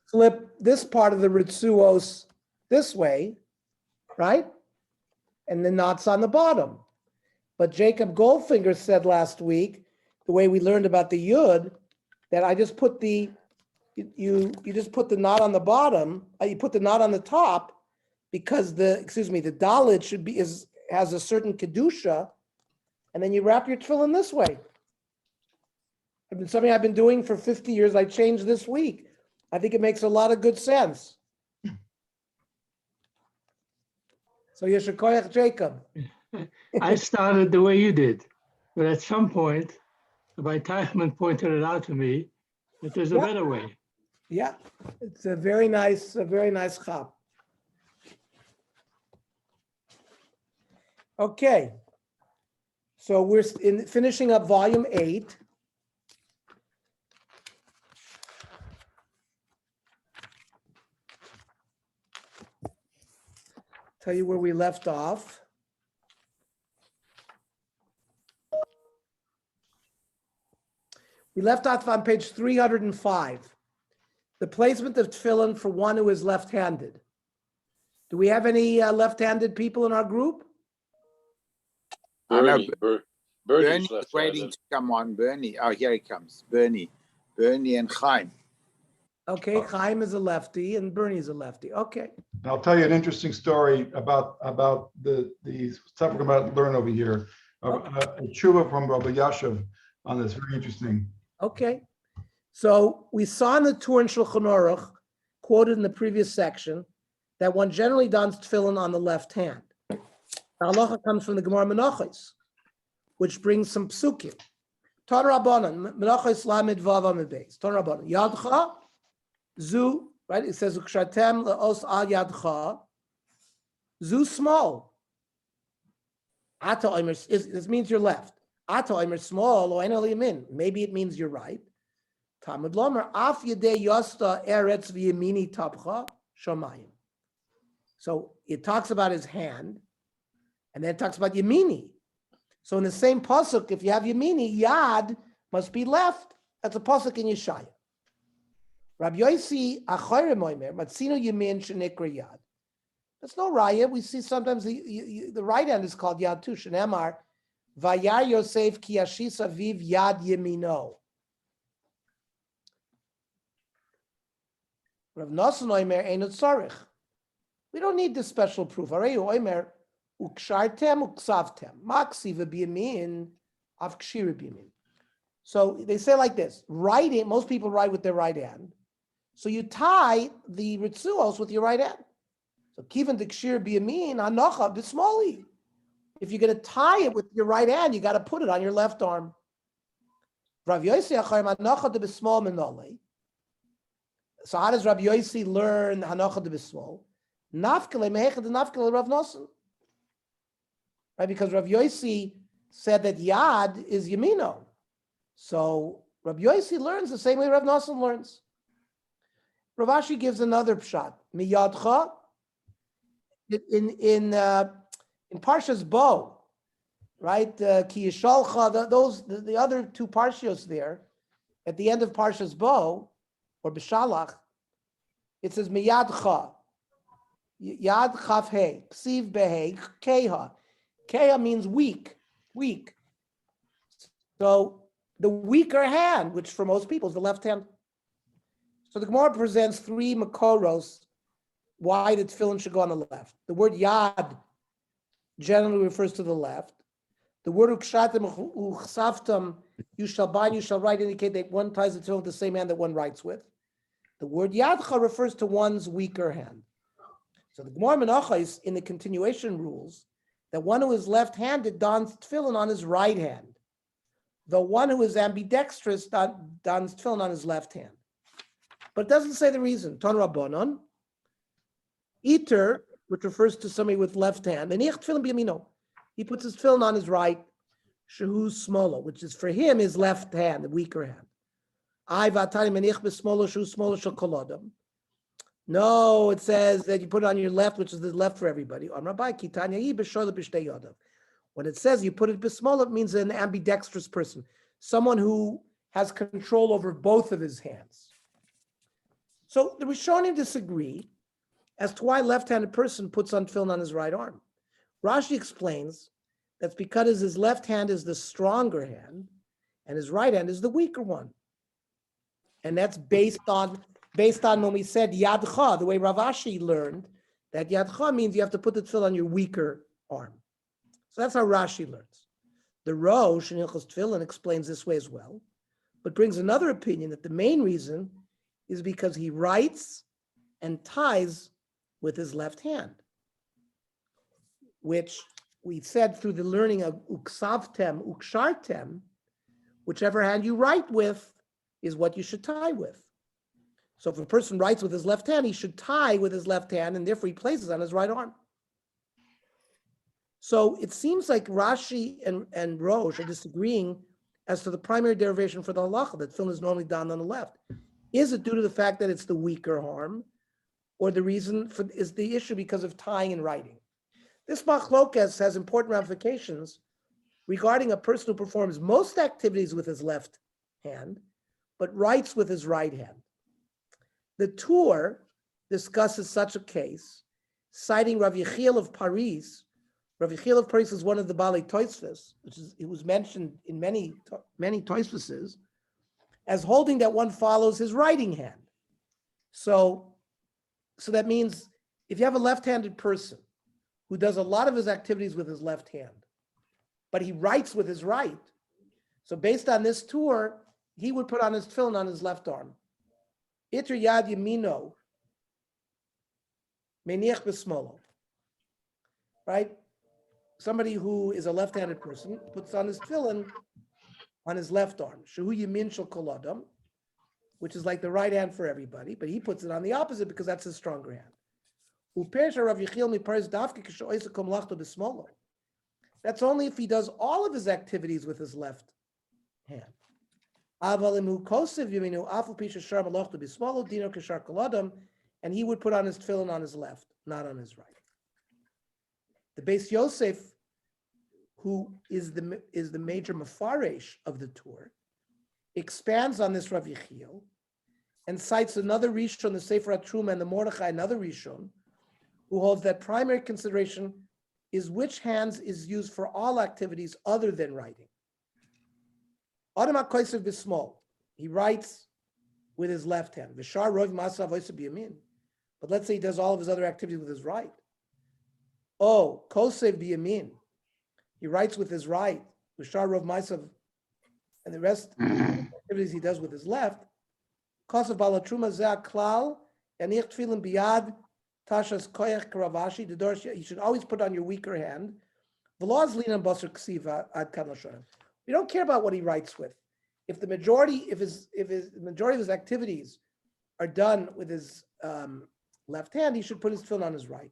flip this part of the ritzuos this way, right? And the knot's on the bottom. But Jacob Goldfinger said last week, the way we learned about the yud, that I just put the, you just put the knot on the bottom, you put the knot on the top, because the dalit should be, has a certain kedusha, and then you wrap your tefillin this way. It's been something I've been doing for 50 years. I changed this week. I think it makes a lot of good sense. So Yeshakoyach Jacob. I started the way you did, but at some point, Rabbi Teichman pointed it out to me that there's a better way. Yeah, it's a very nice chap. Okay, so we're finishing up volume 8. Tell you where we left off. We left off on page 305. The placement of tefillin for one who is left-handed. Do we have any left-handed people in our group? Bernie's Bernie's waiting to come on. Bernie. Oh, here he comes. Bernie and Chaim. Okay, Chaim is a lefty and Bernie's a lefty. Okay. And I'll tell you an interesting story about the stuff we're about to learn over here. A tshuva from Rabbi Yashav on this, very interesting. Okay. So we saw in the Tur and Shulchan Aruch, quoted in the previous section, that one generally dons tefillin on the left hand. The halacha comes from the Gemara Menachos, which brings some psukim. Ton Rabbanan, Menachos Lamed Vav Amud Beis. Ton Rabbanan, Yadcha, Zu, right? It says, Ukshatem le'os al Yadcha, Zu small. Ata Omer, this means you're left. Ata Omer small, lo ena liyamin. Maybe it means you're right. Talmud Lomer, Af Yedei Yosta Eretz V'Yemini Tapcha Shomayim. So it talks about his hand, and then it talks about Yemini. So in the same pasuk, if you have Yemini, Yad must be left. That's a pasuk in Yeshaya. Rabbi Yossi Achoyre Moimer, Matzino Yemin Shenikra Yad. That's no raya. We see sometimes the right hand is called Yad too. Shenemar, Vayar Yosef Ki Yashisa Viv Yad Yemino. Rav Nosson Oimer Einut Tzarich. We don't need this special proof. Arei Oimer Ukshartem Uksavtem Maksi v'biyamin av kshir b'yamin. So they say like this: writing. Most people write with their right hand. So you tie the ritzuos with your right hand. So kivan the kshir b'yamin hanocha b'smoli. If you're going to tie it with your right hand, you got to put it on your left arm. Rav Yossi achayim hanocha de b'smol menole. So how does Rabbi Yossi learn hanocha de b'smol? Nafkele mehechad de nafkele Rav Nosson. Right, because Rav Yossi said that Yad is Yemino. So Rav Yossi learns the same way Rav Nosson learns. Rav Ashi gives another pshat. Miyadcha, in Parshas Bo, right? Ki Yishalcha, the other two parshios there, at the end of Parshas Bo, or B'Shalach, it says Miyadcha, Yad Chaf Hei, Ksiv Behei, Keha. Keha means weak. So the weaker hand, which for most people is the left hand. So the Gemara presents three makoros why the tefillin should go on the left. The word yad generally refers to the left. The word ukshatem uchsaftam, you shall bind, you shall write, indicate that one ties the tefillin with the same hand that one writes with. The word yadcha refers to one's weaker hand. So the Gemara Menachos in the continuation rules that one who is left-handed dons tefillin on his right hand. The one who is ambidextrous dons tefillin on his left hand. But it doesn't say the reason. Ton Rabbanon, Iter, which refers to somebody with left hand, and tefillin b'yamino. He puts his tefillin on his right, shehu smolo, which is for him his left hand, the weaker hand. I vatani menich b'smolo shehu smolo shel kol adam. No, it says that you put it on your left, which is the left for everybody. When it says you put it b'smol, it means an ambidextrous person, someone who has control over both of his hands. So the Rishonim disagree as to why a left-handed person puts on tefillin on his right arm. Rashi explains that's because his left hand is the stronger hand and his right hand is the weaker one. And that's based on when we said yadcha, the way Rav Ashi learned that yadcha means you have to put the tefillin on your weaker arm. So that's how Rashi learns. The Rosh in Hilchos Tefillin explains this way as well, but brings another opinion that the main reason is because he writes and ties with his left hand, which we said through the learning of uksavtem, ukshartem, whichever hand you write with is what you should tie with. So if a person writes with his left hand, he should tie with his left hand, and therefore he places on his right arm. So it seems like Rashi and Rosh are disagreeing as to the primary derivation for the halacha, that tefillin is normally done on the left. Is it due to the fact that it's the weaker arm, or the reason is the issue because of tying and writing? This machlokas has important ramifications regarding a person who performs most activities with his left hand, but writes with his right hand. The Tur discusses such a case, citing Rav Yechiel of Paris. Rav Yechiel of Paris is one of the Balei Tosfos, it was mentioned in many Tosfoses, as holding that one follows his writing hand. So that means if you have a left-handed person who does a lot of his activities with his left hand, but he writes with his right, so based on this Tur, he would put on his tefillin on his left arm. Iter yad yamino, meniach b'smolo. Right? Somebody who is a left-handed person puts on his tefillin on his left arm. Shehu yamin shel kol adam, which is like the right hand for everybody, but he puts it on the opposite because that's his stronger hand. Upersha Rav Yechiel miparis dafke k'sho'isa kom lachto b'smolo. That's only if he does all of his activities with his left hand. And he would put on his tefillin on his left, not on his right. The Beis Yosef, who is the major mafaresh of the Tur, expands on this Rav Yechiel and cites another Rishon, the Sefer HaTruma, and the Mordechai, another Rishon, who holds that primary consideration is which hands is used for all activities other than writing. Adam HaKosev b'smol, he writes with his left hand. V'shar rov ma'asav oiseh b'yamin. But let's say he does all of his other activities with his right. Oh, kosev b'yamin, he writes with his right. V'shar rov ma'asav, and the rest activities he does with his left. Kosev balatruma zeh klal yanich tefillin biyad tashas koyach karavashi. The door you should always put on your weaker hand. V'lo azlinan basar ksiva ad kan lashon. We don't care about what he writes with. If the majority of his activities are done with his left hand, he should put his tefillin on his right.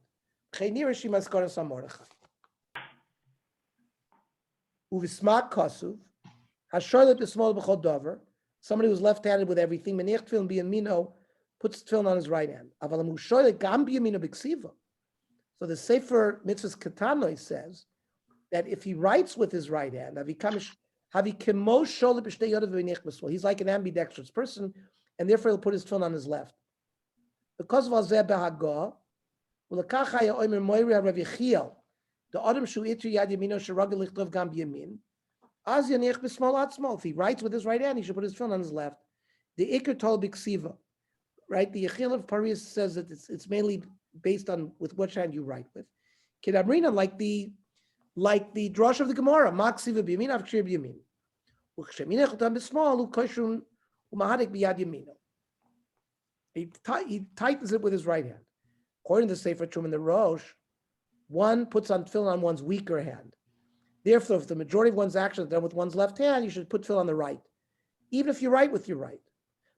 Uvismak kasuv, hasharlet b'smol b'chol davar. Somebody who's left-handed with everything. Menich tefillin b'yamino, puts tefillin on his right hand. Avalam ushoylet gam b'yamino b'ksiva. So the Sefer Mitzvahs Katanoi says that if he writes with his right hand, he's like an ambidextrous person, and therefore he'll put his tefillin on his left. Because of the Adam shu itri yad yamino sheragel lichtov gam b'yamin, az yanich b'smol atzmo. If he writes with his right hand, he should put his tefillin on his left. The Iker tol b'ksiva, right? The Yechiel of Paris says that it's mainly based on with which hand you write with. Kidamrina, like the drush of the Gemara, maksiva b'yamin avkshir b'yamin. He tightens it with his right hand. According to the Sefer Trum and the Rosh, one puts on tefillin on one's weaker hand. Therefore, if the majority of one's actions are done with one's left hand, you should put tefillin on the right, even if you write with your right.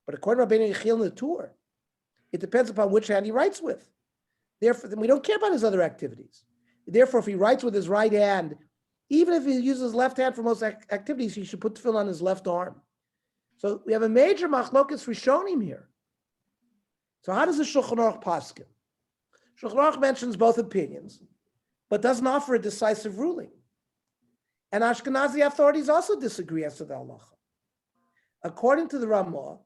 But according to Rabbeinu Yechiel in the Tur, it depends upon which hand he writes with. Therefore, we don't care about his other activities. Therefore, if he writes with his right hand, even if he uses his left hand for most activities, he should put tefillin on his left arm. So we have a major machlokas rishonim here. So how does the Shulchan Aruch paskin? Shulchan Aruch mentions both opinions, but doesn't offer a decisive ruling. And Ashkenazi authorities also disagree as to the halacha. According to the Ramah,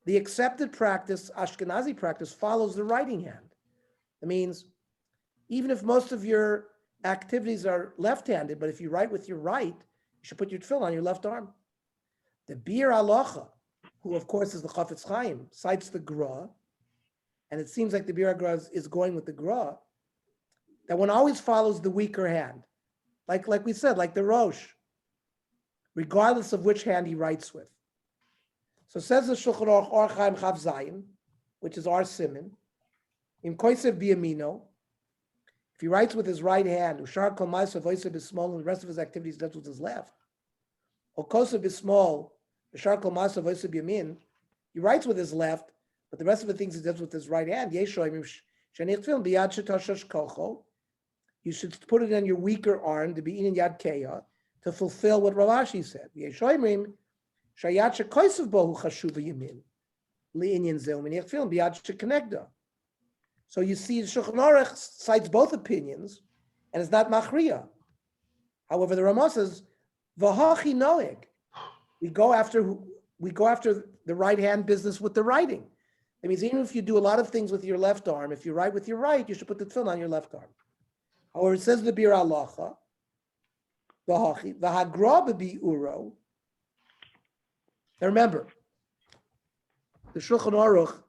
The accepted practice, Ashkenazi practice, follows the writing hand. It means even if most of your activities are left-handed, but if you write with your right, you should put your tefillin on your left arm. The Bir Alocha, who of course is the Chafetz Chaim, cites the Gra, and it seems like the Bir Gra is going with the Gra, that one always follows the weaker hand. Like we said, like the Rosh, regardless of which hand he writes with. So says the Shulchan Aruch Or Chaim Chav Zayin, which is our siman, in Koisev Biyamino, if he writes with his right hand, Ushar Kol Ma'asav Voisev Bismol, and the rest of his activities does with his left, or Kosev Bismol, Ushar Kol Ma'asav Voisev Biyamin, he writes with his left, but the rest of the things he does with his right hand, Yeshoim Shenich Tefillin Biyad Shetoshosh Kocho, you should put it on your weaker arm to be in Yad Keya to fulfill what Ravashi said. Yeshoimim Shayat Shekoisev Bohu Chashuva Yamin Li'inyan Zeu Menich Tefillin Biyad Shekenegda. So you see, Shulchan Aruch cites both opinions, and it's not machriya. However, the Ramah says, "V'hachi noeg." We go after the right hand business with the writing. That means even if you do a lot of things with your left arm, if you write with your right, you should put the tefillin on your left arm. However, it says the Bir Alocha, v'hachi v'hagra b'bi'uro. Now remember, the Shulchan Aruch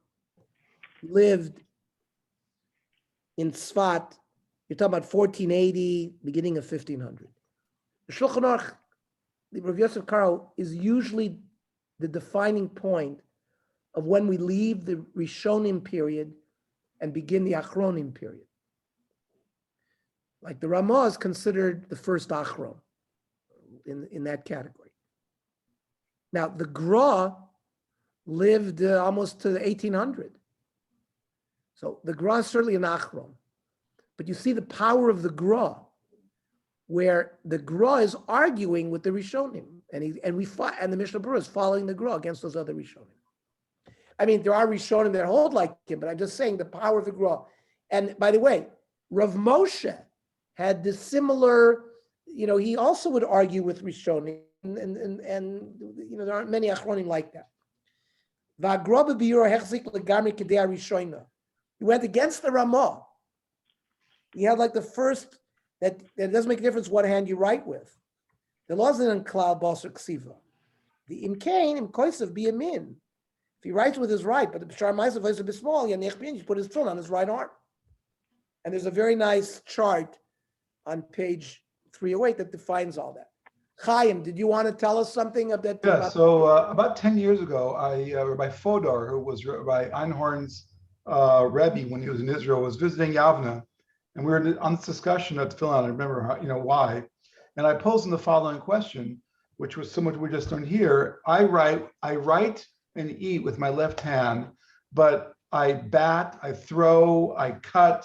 lived in Tzfat, you're talking about 1480, beginning of 1500. The Shulchan Aruch, the Rav Yosef Karo, is usually the defining point of when we leave the Rishonim period and begin the Achronim period. Like the Ramah is considered the first Achron in that category. Now, the Gra lived almost to the 1800. So the Gra is certainly an Achron. But you see the power of the Gra, where the Gra is arguing with the Rishonim, and the Mishnah Berurah is following the Gra against those other Rishonim. I mean, there are Rishonim that hold like him, but I'm just saying the power of the Gra. And by the way, Rav Moshe had this similar, he also would argue with Rishonim, and there aren't many Achronim like that. He went against the Ramah. He had like the first, that doesn't make a difference what hand you write with. The law isn't in Klal Basar Ksiva. The Imkain, Imkoisev, Biyamin. If he writes with his right, but the B'shar Ma'asav Voisev Bismol, you put his tefillin on his right arm. And there's a very nice chart on page 308 that defines all that. Chaim, did you want to tell us something of that? Yeah, so about 10 years ago, Rabbi Fodor, who was Rabbi Einhorn's Rebbe when he was in Israel, was visiting Yavna, and we were on this discussion of tefillin. I remember why, and I posed him the following question, which was similar to what we just learned here. I write and eat with my left hand, but I bat, I throw, I cut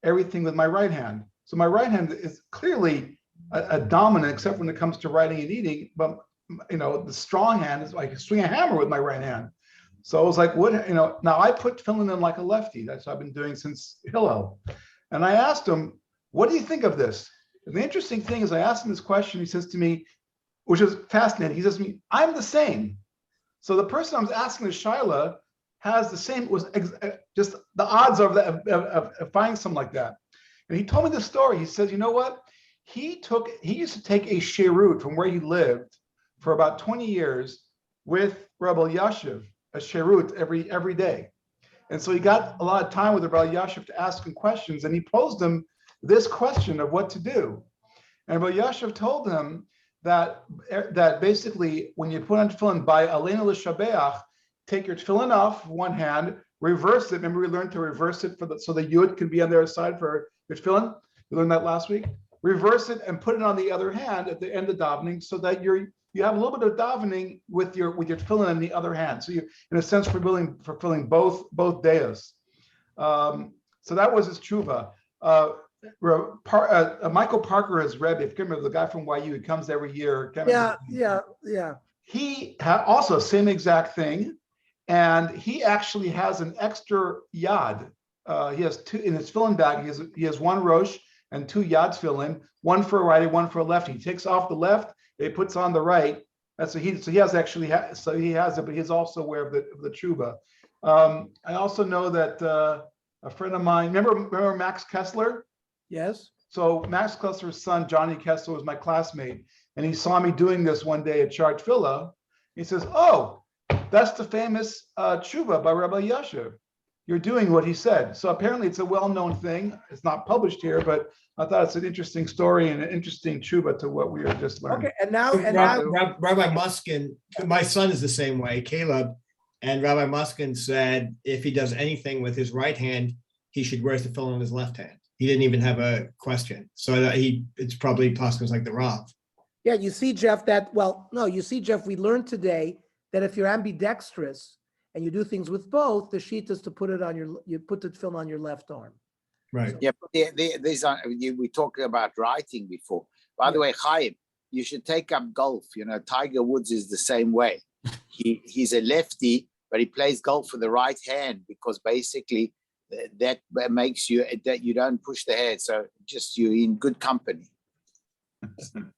everything with my right hand. So my right hand is clearly a dominant, except when it comes to writing and eating. But the strong hand is like swing a hammer with my right hand. So I was like, now I put tefillin in like a lefty. That's what I've been doing since Hillel. And I asked him, what do you think of this? And the interesting thing is I asked him this question. He says to me, which is fascinating. He says to me, I'm the same. So the person I was asking the Shaila has the same, just the odds of finding something like that. And he told me the story. He says, you know what? He used to take a sherut from where he lived for about 20 years with Rabbi Yashiv, a sherut every day. And so he got a lot of time with Rabbi Yashiv to ask him questions, and he posed him this question of what to do. And Rabbi Yashiv told him that basically when you put on tefillin by Aleinu L'Shabeach, take your tefillin off one hand, reverse it. Remember we learned to reverse it so the yud can be on the other side for your tefillin? We learned that last week. Reverse it and put it on the other hand at the end of davening, so that you have a little bit of davening with your tefillin in the other hand. So you, in a sense, fulfilling both deos. So that was his tshuva. Michael Parker is Rebbe. If you remember the guy from YU, he comes every year. Yeah. He had also same exact thing, and he actually has an extra yad. He has two in his tefillin bag. He has one rosh and two yad tefillin, one for a righty, one for a lefty. He takes off the left, he puts on the right, That's so he has actually so he has it, but he's also aware of the Tzurba. I also know that a friend of mine, remember Max Kessler? Yes. So Max Kessler's son, Johnny Kessler, was my classmate, and he saw me doing this one day at Chart Villa. He says, "Oh, that's the famous Tzurba by Rabbi Yasher. You're doing what he said." So apparently it's a well-known thing. It's not published here, but I thought it's an interesting story and an interesting Tzurba to what we are just learning. Okay, and now Rabbi Muskin, my son is the same way, Caleb, and Rabbi Muskin said if he does anything with his right hand, he should wear the tefillin in his left hand. He didn't even have a question. So it's probably Paskin's like the Rav. yeah, you see, Jeff, we learned today that if you're ambidextrous and you do things with both, the sheet is to put the film on your left arm. Right. Yeah, but these are, we talked about writing before. By the way, Chaim, you should take up golf. You know, Tiger Woods is the same way. He's a lefty, but he plays golf with the right hand because basically that makes you that you don't push the head. So just you're in good company.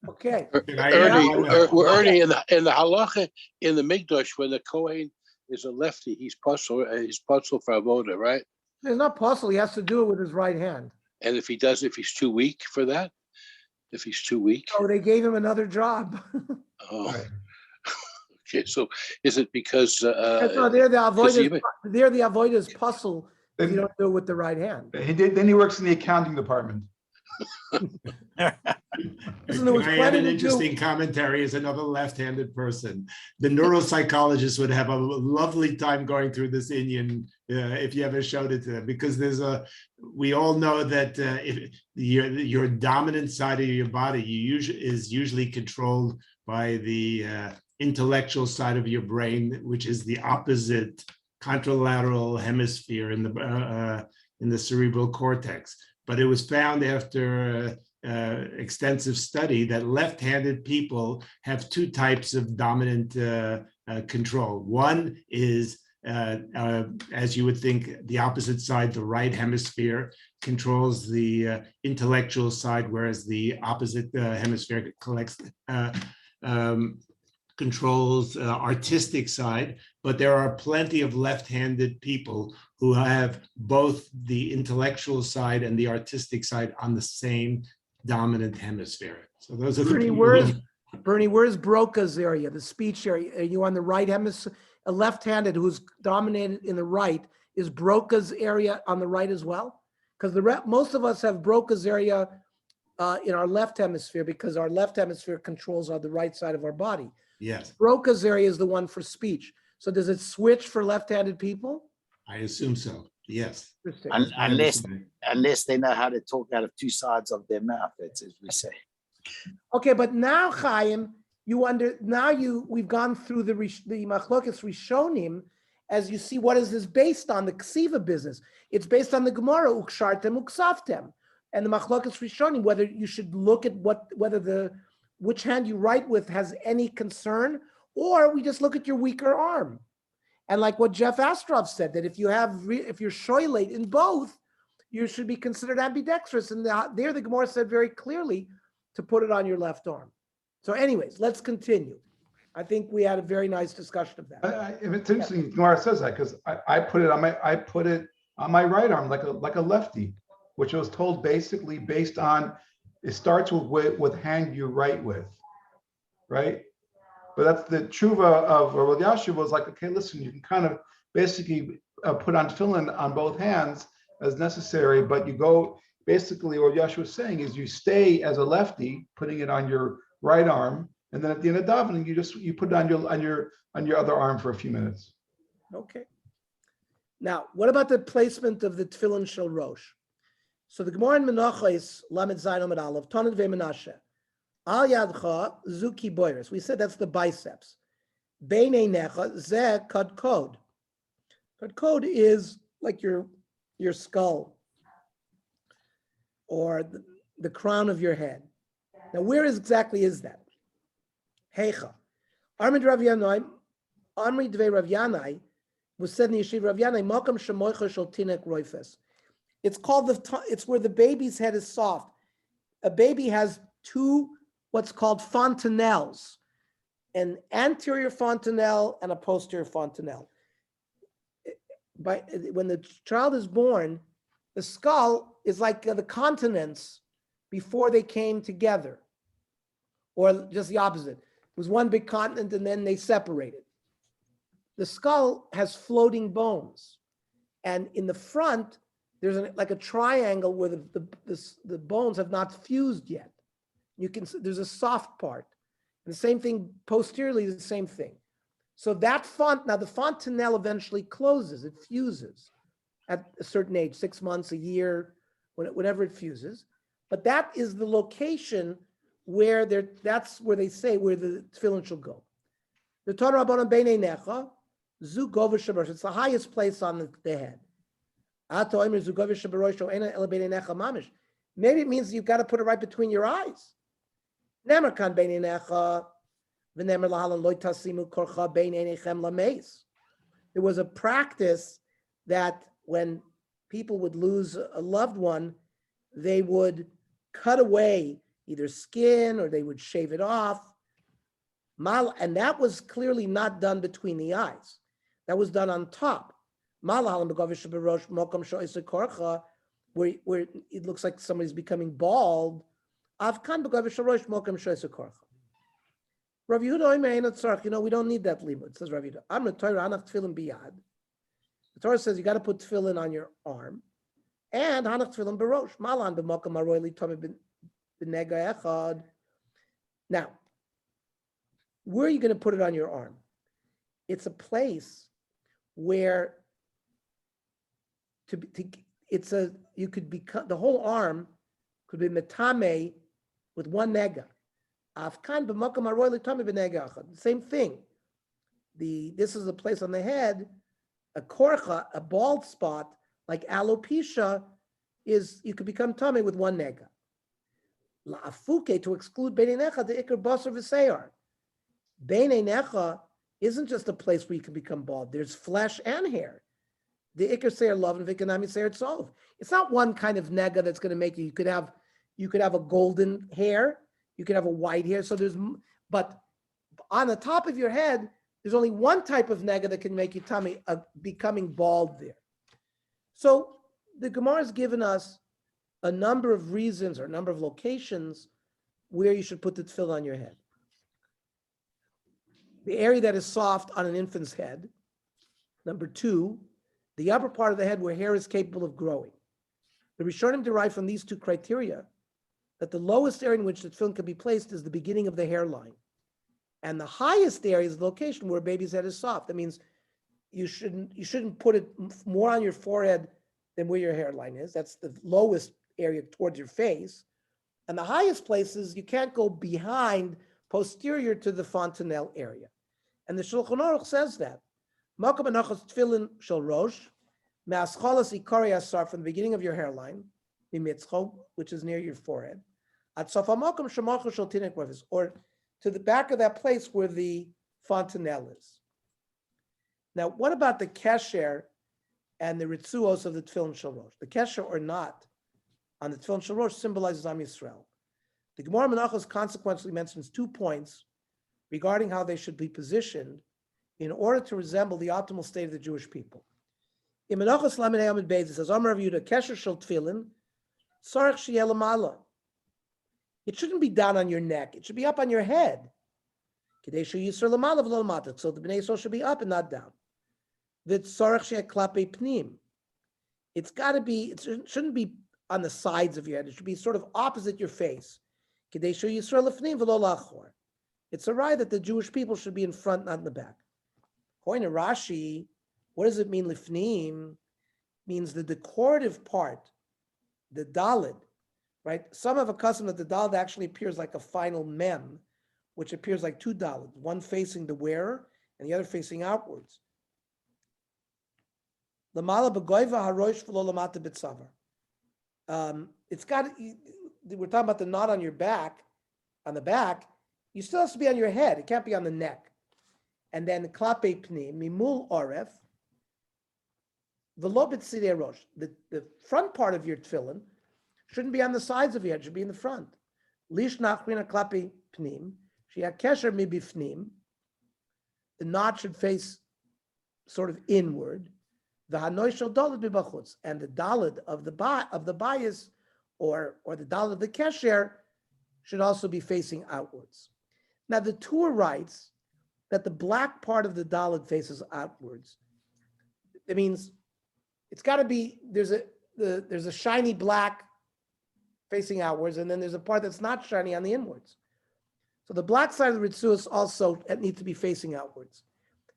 Okay. Ernie, in the halacha in the Mikdash, when the Kohen is a lefty, he's puzzle for avoda, right? It's not possible. He has to do it with his right hand. And if he's too weak for that, if he's too weak, Oh, they gave him another job. oh, Right. okay. So is it because No, they're the avoiders puzzle if you don't do it with the right hand. Then he works in the accounting department. Listen, there was I plenty add an to interesting commentary as another left-handed person. The neuropsychologist would have a lovely time going through this Indian if you ever showed it to them, because we all know that if your dominant side of your body is usually controlled by the intellectual side of your brain, which is the opposite contralateral hemisphere in the cerebral cortex. But it was found after extensive study that left-handed people have two types of dominant control. One is, as you would think, the opposite side, the right hemisphere, controls the intellectual side, whereas the opposite hemisphere controls artistic side. But there are plenty of left-handed people who have both the intellectual side and the artistic side on the same dominant hemisphere. So those are Bernie, where's Broca's area, the speech area? Are you on the right hemisphere? A left-handed who's dominated in the right, is Broca's area on the right as well? Because most of us have Broca's area in our left hemisphere because our left hemisphere controls the right side of our body. Yes. Broca's area is the one for speech. So does it switch for left-handed people? I assume so. Yes. Unless they know how to talk out of two sides of their mouth, as we say. Okay, but now, Chaim, we've gone through the Machlokes Rishonim, as you see, what is this based on? The Ksiva business. It's based on the Gemara, Ukshartem, Uksavtem. And the Machlokes Rishonim, whether you should look at which hand you write with has any concern, or we just look at your weaker arm. And like what Jeff Astrov said, that if you're shoylate in both, you should be considered ambidextrous. And there the Gemara said very clearly to put it on your left arm. So anyways, let's continue. I think we had a very nice discussion of that. It's interesting, Gemara says that because I put it on my right arm like a lefty, which was told basically based on, it starts with hand you write with, right? But that's the tshuva of Rabbi Yashiv was like, okay, listen, you can kind of basically put on tefillin on both hands as necessary, but you go, basically what Yashiv was saying is you stay as a lefty, putting it on your right arm, and then at the end of davening, you put it on your other arm for a few minutes. Okay. Now, what about the placement of the tefillin shel rosh? So the Gemara in Menachos Lamed Zayin Amud Aleph Tanit ve'Menashe Al Yadcha Zuki Boiris. We said that's the biceps. Beinei Necha Zeh Kadkod. Kadkod is like your skull or the crown of your head. Now, where exactly is that? Heicha. Amid Rav Yanai, Amid Dvei Rav Yanai was said in the Yeshiva Rav Yanai, Makam Shemoicha Shel Tinek Roifes. It's called it's where the baby's head is soft. A baby has two what's called fontanelles. an anterior fontanelle and a posterior fontanelle. When the child is born, the skull is like the continents before they came together, or just the opposite. It was one big continent and then they separated. The skull has floating bones, and in the front, there's like a triangle where the bones have not fused yet. There's a soft part. And the same thing posteriorly, the same thing. So that now the fontanelle eventually closes, it fuses at a certain age, 6 months, a year, whenever it fuses. But that is the location where that's where they say where the tefillin shall go. The Torah Rabbanan Beinei Necha, Zu Gova Shabarosh, it's the highest place on the head. Maybe it means you've got to put it right between your eyes. There was a practice that when people would lose a loved one, they would cut away either skin or they would shave it off. And that was clearly not done between the eyes. That was done on top. Where it looks like somebody's becoming bald. Rav Yehuda, we don't need that limud, says Rav Yehuda. The Torah says you got to put tefillin on your arm, and hanach tefillin barosh. Malan b'makam aroyli tomei b'nega echad. Now, where are you going to put it on your arm? It's a place where you could become, the whole arm could be metame with one nega. Afkan b'makam aroyli tomei b'nega echad. Same thing. This is a place on the head. A korcha, a bald spot, like alopecia, you could become tummy with one nega. La'afuke, to exclude beinei necha, the ikar basar v'seyar. Beinei necha isn't just a place where you can become bald. There's flesh and hair. The ikar seir love and vikanami seir tzov. It's not one kind of nega that's going to make you. You could have a golden hair. You could have a white hair. But on the top of your head, there's only one type of nega that can make you tummy becoming bald there. So the Gemara has given us a number of reasons or a number of locations where you should put the tefillin on your head. The area that is soft on an infant's head. Number 2, the upper part of the head where hair is capable of growing. The Rishonim derive from these 2 criteria that the lowest area in which the tefillin can be placed is the beginning of the hairline. And the highest area is the location where a baby's head is soft. That means you shouldn't put it more on your forehead than where your hairline is. That's the lowest area towards your face. And the highest places, you can't go behind, posterior to the fontanelle area. And the Shulchan Aruch says that. Makam anachas tefillin shel rosh, me'aschalas ikari asar, from the beginning of your hairline, mimitzcho, which is near your forehead, at sofa makam shemachu shel tinek rafis, or to the back of that place where the fontanelle is. Now, what about the kesher and the ritzuos of the tefillin shel rosh? The kesher or not on the tefillin shel rosh symbolizes Am Yisrael. The Gemara Menachos consequently mentions 2 points regarding how they should be positioned in order to resemble the optimal state of the Jewish people. In Menachos Lamed Amid Beis, it says, Amar Rav Yehuda, kesher shel tefillin, sarach sheyeh lamala. It shouldn't be down on your neck. It should be up on your head. So the Bnei Yisrael should be up and not down. It's got to be, it shouldn't be on the sides of your head. It should be sort of opposite your face. It's a right that the Jewish people should be in front, not in the back. According to Rashi, what does it mean, lifnim? Means the decorative part, the dalid. Right? Some have a custom that the dalid actually appears like a final mem, which appears like 2 dalids, one facing the wearer and the other facing outwards. It's got, we're talking about the knot on your back, on the back, you still has to be on your head. It can't be on the neck. And then klape pnim, mimul oref, v'lo b'tzidei rosh. The front part of your tefillin shouldn't be on the sides of your head, it should be in the front. Lish nachrina klape pnim, sheyah kesher mibifnim, the knot should face sort of inward. The hanoi shel daled b'bachutz, and the daled of the bias or the daled of the kesher should also be facing outwards. Now the Tur writes that the black part of the daled faces outwards. It means it's got to be there's a shiny black facing outwards, and then there's a part that's not shiny on the inwards. So the black side of the ritzuos also needs to be facing outwards.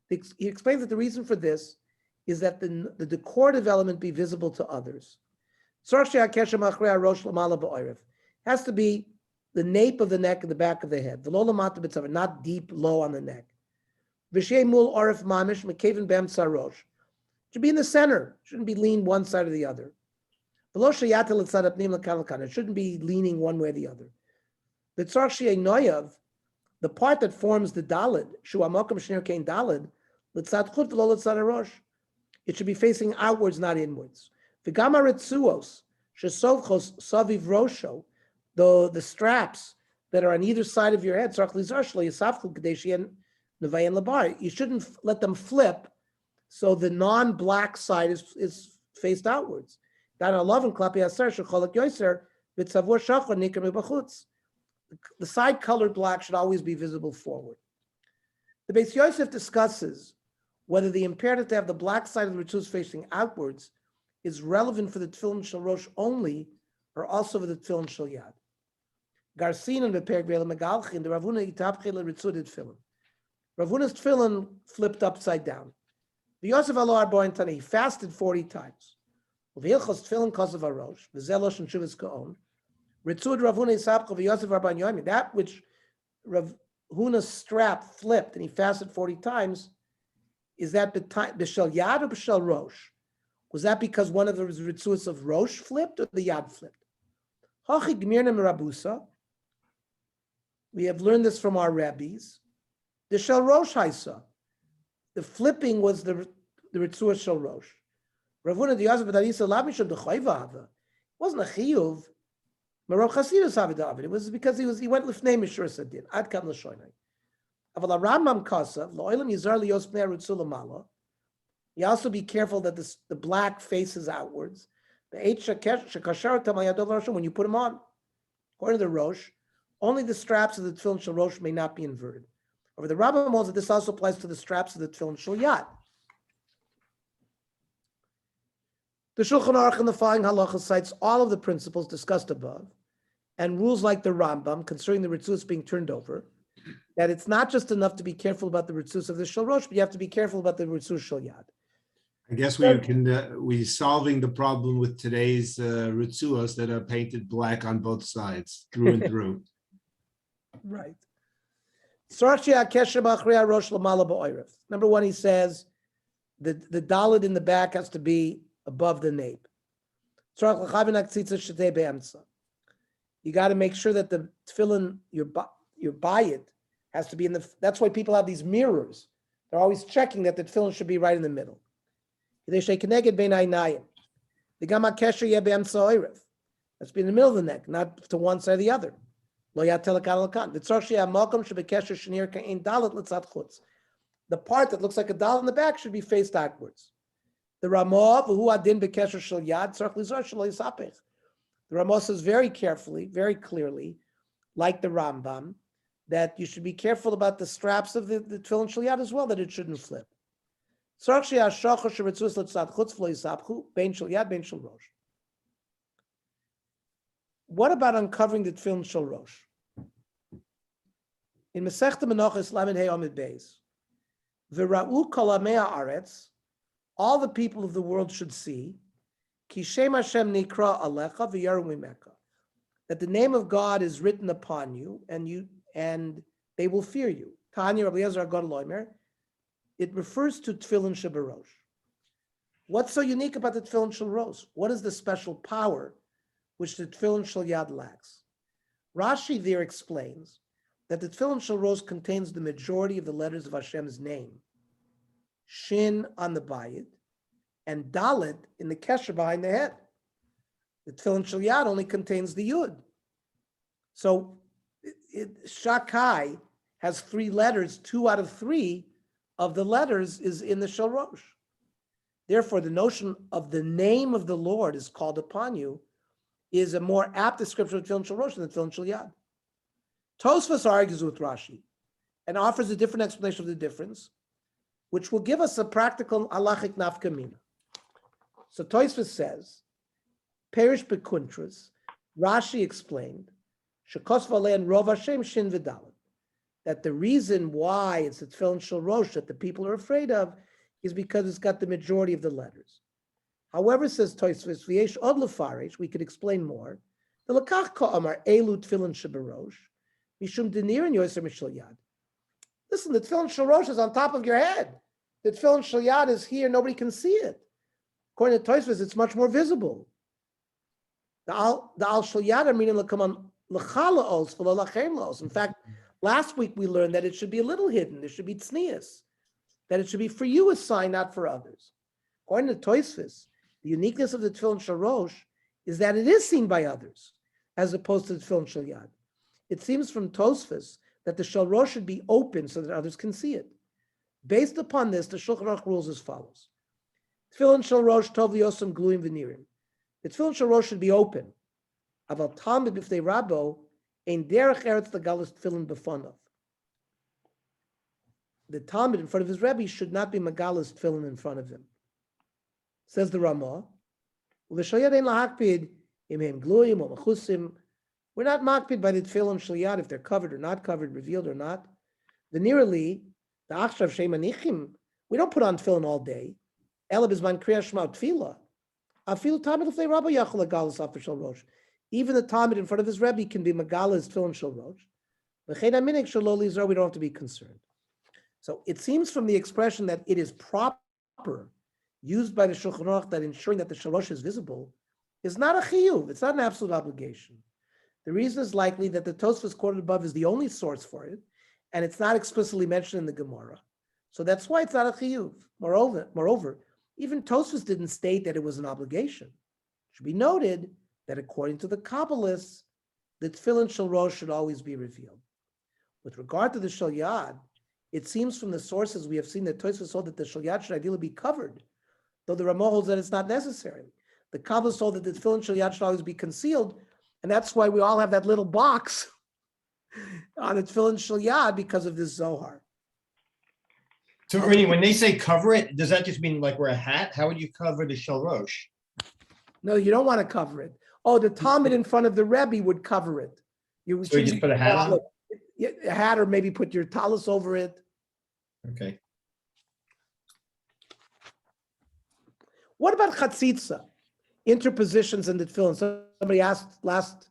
He explains that the reason for this is that the decorative element be visible to others. Has to be the nape of the neck and the back of the head. Not deep, low on the neck. Should be in the center. Shouldn't be leaned one side or the other. It shouldn't be leaning one way or the other. The part that forms the dalid, it should be facing outwards, not inwards. The straps that are on either side of your head, you shouldn't let them flip so the non-black side is faced outwards. The side colored black should always be visible forward. The Beis Yosef discusses whether the imperative to have the black side of the ritus facing outwards is relevant for the tefillin shel rosh only, or also for the tefillin shel yad. Garcin the Perek Vela Megalchin, the Ravuna Itapche le ritzudit tefillin. Ravuna's tefillin flipped upside down. The Yosef Alo Arboin Tani, he fasted 40 times. V'ilchos tefillin kosav harosh, v'zelosh and shuvas ka'on. Ritzud Ravuna Isapcha v'Yosef Arban Yomi. That which Ravuna's strap flipped and he fasted 40 times, is that b'shel yad or b'shel rosh? Was that because one of the ritzuos of rosh flipped or the yad flipped? Hachi gmirna mirabusa. We have learned this from our rabbis. The shel rosh haisa. The flipping was the ritzuos shel rosh. Ravuna Yosef b'Darisa lav mishum d'chayva hava. It wasn't a chiyuv. Marok chasidus hava. It was because he went lifnei mishur sadin ad kam l'shoinai. Aval Rambam kasav lo'olam yizar liyos pnei ritzul lamala. You also be careful that the black faces outwards. When you put them on, according to the Rosh, only the straps of the tefillin shel Rosh may not be inverted. Over the Rambam holds that this also applies to the straps of the tefillin shel Yad. The Shulchan Aruch in the following halacha cites all of the principles discussed above and rules like the Rambam concerning the ritzus being turned over, that it's not just enough to be careful about the ritzus of the shel Rosh, but you have to be careful about the ritzus shel Yad. I guess we're solving the problem with today's ritzuos that are painted black on both sides, through and through. Right. Number one, he says the dalid in the back has to be above the nape. You got to make sure that the tefillin, your bayit, has to be in the. That's why people have these mirrors. They're always checking that the tefillin should be right in the middle. That's be in the middle of the neck, not to one side or the other. The part that looks like a dal in the back should be faced outwards. The Ramah says very carefully, very clearly, like the Rambam, that you should be careful about the straps of the tefillin shel yad as well, that it shouldn't flip. What about uncovering the tefillin shel rosh? In Masechta Menachos Lamed Hey Amud Beis, v'ra'u kol amei haaretz, all the people of the world should see, ki shem Hashem nikra alecha v'yaru mimeka, that the name of God is written upon you, and they will fear you. Tanya Rabbi Eliezer Agad Loimer. It refers to tefillin shebarosh. What's so unique about the tefillin shel rosh? What is the special power which the tefillin shel yad lacks? Rashi there explains that the tefillin shel rosh contains the majority of the letters of Hashem's name, shin on the bayit, and dalet in the kesher behind the head. The tefillin shel yad only contains the yud. So shakai has 3 letters, 2 out of 3 of the letters is in the Shel Rosh. Therefore, the notion of the name of the Lord is called upon you is a more apt description of Tefillin Shel Rosh than Tefillin Shel Yad. Tosfos argues with Rashi and offers a different explanation of the difference, which will give us a practical halachic nafka mina. So Tosfos says, Perish Bekuntras, Rashi explained, Shekos Valein Rov Hashem Shin V'Dalet, that the reason why it's a Tefillin Shel Rosh that the people are afraid of is because it's got the majority of the letters. However, says Tosfos, V'yesh od lefarish, we could explain more. The Lekach Ka'amar Elu Tefillin Sheberosh, Mishum Denir and Yoser Mishal Yad. Listen, the Tefillin Shel Rosh is on top of your head. The Tefillin Shel Yad is here, nobody can see it. According to Tosfos, it's much more visible. The Al Shel Yad are meaning Lekaman L'chalaos v'lo lachem laos. In fact, last week we learned that it should be a little hidden. There should be tznius, that it should be for you a sign, not for others. According to Tosfos, the uniqueness of the Tefillin Shel Rosh is that it is seen by others, as opposed to the Tefillin Shel Yad. It seems from Tosfos that the Shel Rosh should be open so that others can see it. Based upon this, the Shulchan Aruch rules as follows: Tefillin Shel Rosh tov liyosem gluim v'nirim. The Tefillin Shel Rosh should be open. Aval tamid b'fnei rabo ein derech eretz legalos tefillin b'fanav. The Talmud in front of his Rebbe should not be magalas tefillin in front of him. Says the Ramah, we're not makpid by the tefillin shel yad if they're covered or not covered, revealed or not. The nearly the achshav sheimanichim, we don't put on tefillin all day. Ela bizman kriya shema tefillah. Afilu tamid lefnei rabba yachol legalas after shel rosh. Even the Talmud in front of his Rebbe can be magalas tefillin shel rosh. V'chein aminik shelo lizar, we don't have to be concerned. So it seems from the expression that it is proper, used by the Shulchan Aruch, that ensuring that the Shel Rosh is visible, is not a chiyuv. It's not an absolute obligation. The reason is likely that the Tosfos quoted above is the only source for it, and it's not explicitly mentioned in the Gemara. So that's why it's not a chiyuv. Moreover, even Tosfos didn't state that it was an obligation. It should be noted that according to the Kabbalists, the Tefillin Shel Rosh should always be revealed. With regard to the Shel Yad, it seems from the sources we have seen that Tosfos hold that the Shel Yad should ideally be covered, though the Ramah holds that it's not necessary. The Kabbalists hold that the Tefillin Shel Yad should always be concealed, and that's why we all have that little box on the Tefillin Shel Yad because of this Zohar. So, Ernie, when they say cover it, does that just mean like wear a hat? How would you cover the Shel Rosh? No, you don't want to cover it. Oh, the Talmud in front of the Rebbe would cover it. You So you just put a hat on? A hat, or maybe put your talus over it. Okay. What about chatzitza? Interpositions in the tefillin. Somebody asked last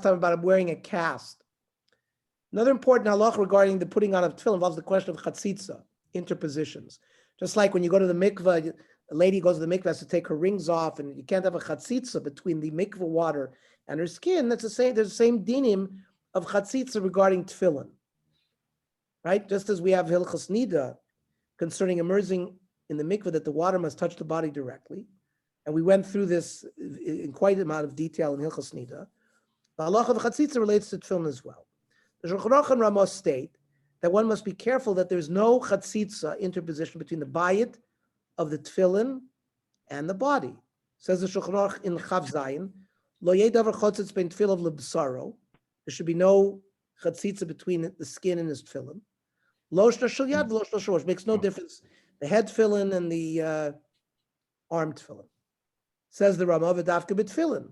time about wearing a cast. Another important halach regarding the putting on of tefillin involves the question of chatzitza, interpositions. Just like when you go to the mikveh, a lady goes to the mikveh, has to take her rings off, and you can't have a chatzitza between the mikveh water and her skin. That's the same. There's the same dinim of chatzitza regarding tefillin, right? Just as we have hilchos nida concerning immersing in the mikveh that the water must touch the body directly, and we went through this in quite an amount of detail in hilchos nida. The halacha of chatzitza relates to tefillin as well. The Shulchan Aruch and Ramah state that one must be careful that there's no chatzitza interposition between the bayit of the tefillin and the body. Says the Shulchan Aruch in Chav Zayin, lo yeh davar chotzitz ben tefillah lebsaro. There should be no chatzitza between the skin and his tefillin. Lo shna shel yad v'lo shna shel rosh. Makes no difference. The head tefillin and the arm tefillin. Says the Ramah v'davka b'tefillin.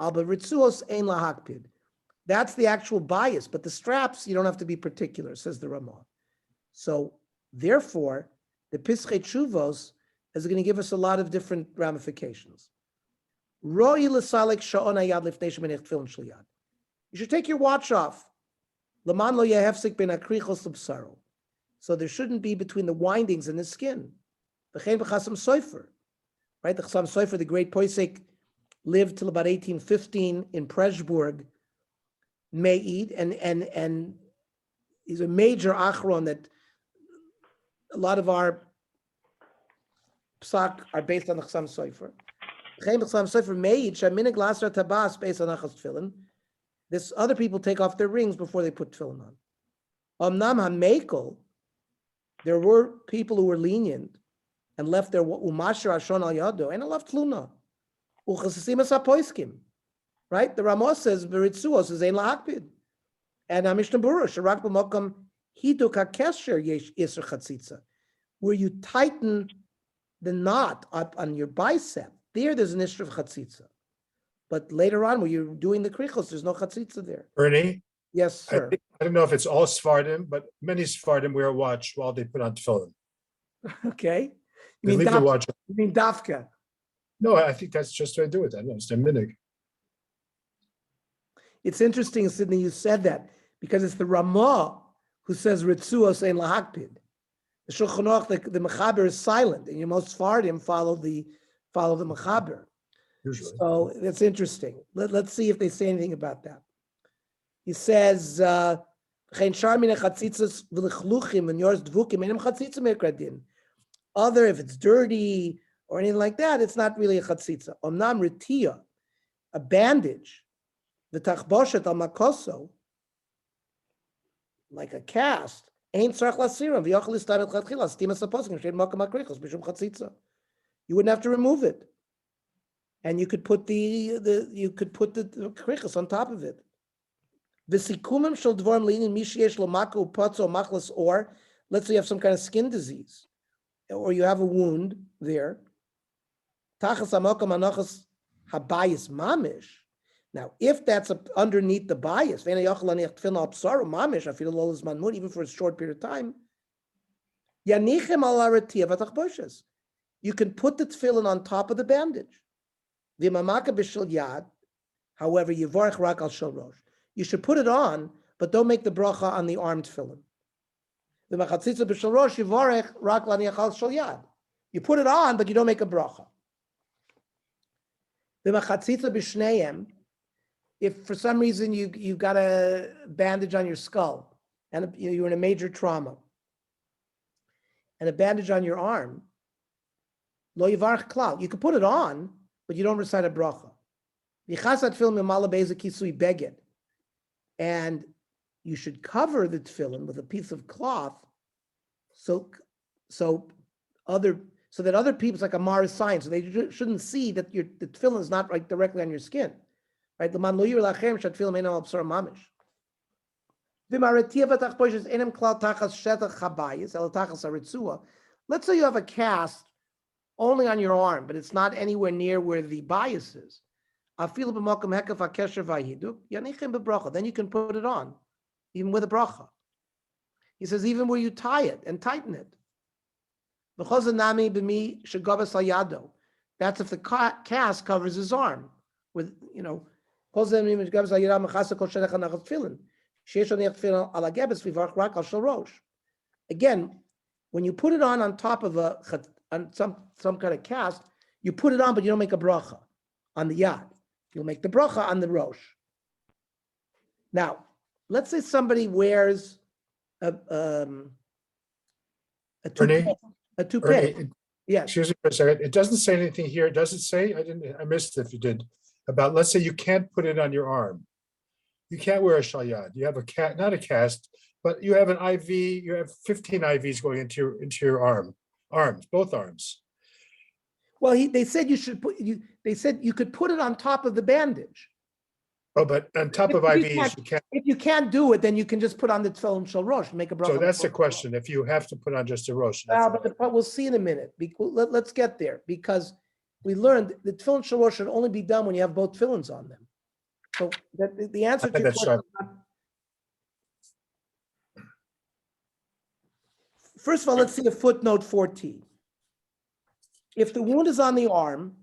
Al b'ritzuos ein lahakpid. That's the actual bias, but the straps, you don't have to be particular, says the Ramah. So therefore, the Pischei Tshuvos is going to give us a lot of different ramifications. Ro'i l'salek sha'on hayad lifnei shemenich tefillin shel yad. You should take your watch off. L'man lo yehefsik ben akrichos l'bsaro. So there shouldn't be between the windings and the skin. V'chein b'chasam sofer. Right, the Chasam Sofer, the great Poisek, lived till about 1815 in Pressburg, Me'id, and he's a major achron that a lot of our psak are based on the Chasam Sofer. V'chein b'chasam sofer Me'id, shaminig l'asra tabas based on achas tefillin. This other people take off their rings before they put tefillin on. Omnam hamekel, there were people who were lenient and left their umasher ashon al yado and left tluna. Uchasisimas apoiskim, right? The Ramos says veritzuos is ein lahakpid, and Mishnah Berurah sharak b'mokam hiduk hakesher yesh iser chatzitza, where you tighten the knot up on your bicep. There's an issue of chatzitza, but later on, when you're doing the krichos, there's no chatzitza there. Ernie, Yes, sir. I don't know if it's all Sephardim, but many Sephardim wear a watch while they put on tefillin. Okay. They leave the watch. You mean dafka? No, I think that's just what I do with that. No, it's their minig. It's interesting, Sidney, you said that because it's the Ramah who says Ritzuos ein lahakpid. The Shulchan Aruch, the Mechaber is silent, and your most Sephardim follow the Mechaber. Usually. So that's interesting. Let's see if they say anything about that. He says, other, if it's dirty or anything like that, it's not really a chatzitza. Omnam ritiya, a bandage, the tachboshet al makoso, like a cast, ain't tzarch lasiram, v'yochel istam et chatchila, stimas aposkim, shein makam akrichos, b'shum chatzitza. You wouldn't have to remove it. And you could put the krichos on top of it. V'sikumim shel dvorim leinin misheyesh lo mako upatzo machlas, or let's say you have some kind of skin disease, or you have a wound there. Tachas hamakam anachas habayis mamish. Now, if that's underneath the bias, even for a short period of time, you can put the tefillin on top of the bandage. However, you should put it on, but don't make the bracha on the armed tefillin. You put it on, but you don't make a bracha. If for some reason you've got a bandage on your skull and you're in a major trauma, and a bandage on your arm, lo yivarach klal, you can put it on, but you don't recite a bracha. And you should cover the tefillin with a piece of cloth, so that other people, like a Mara sign, so they shouldn't see that the tefillin is not right directly on your skin. Right? The man lo yir lachem shad tefillin einam al b'sar mamish. V'maratia v'tachposhes einam klal tachas shetach chabayis el tachas haritzua. Let's say you have a cast only on your arm, but it's not anywhere near where the bias is. Afilu b'makom hekaf hakesher v'yiduk yanichem b'bracha. Then you can put it on, even with a bracha. He says even where you tie it and tighten it. V'chozanami b'mi shegavas hayado. That's if the cast covers his arm with, again, when you put it on top of some kind of cast, you put it on, but you don't make a bracha on the yad. You'll make the bracha on the rosh. Now, let's say somebody wears a toupee. A toupee. Ernie, Yes. excuse me for a second. It doesn't say anything here. Does it say? I missed it if you did. About, let's say you can't put it on your arm. You can't wear a shalyad. You have not a cast, but you have an IV. You have 15 IVs going into your arms, both arms. Well, they said they said you could put it on top of the bandage. Oh, but on top of IVs, you can't. If you can't do it, then you can just put on the tefillin shel rosh, make a bracha. So that's the question. If you have to put on just a rosh. But we'll see in a minute. Let's get there, because we learned the tefillin shel rosh should only be done when you have both tefillins on them. So the answer to your question. First of all, let's see a footnote 14. If the wound is on the arm,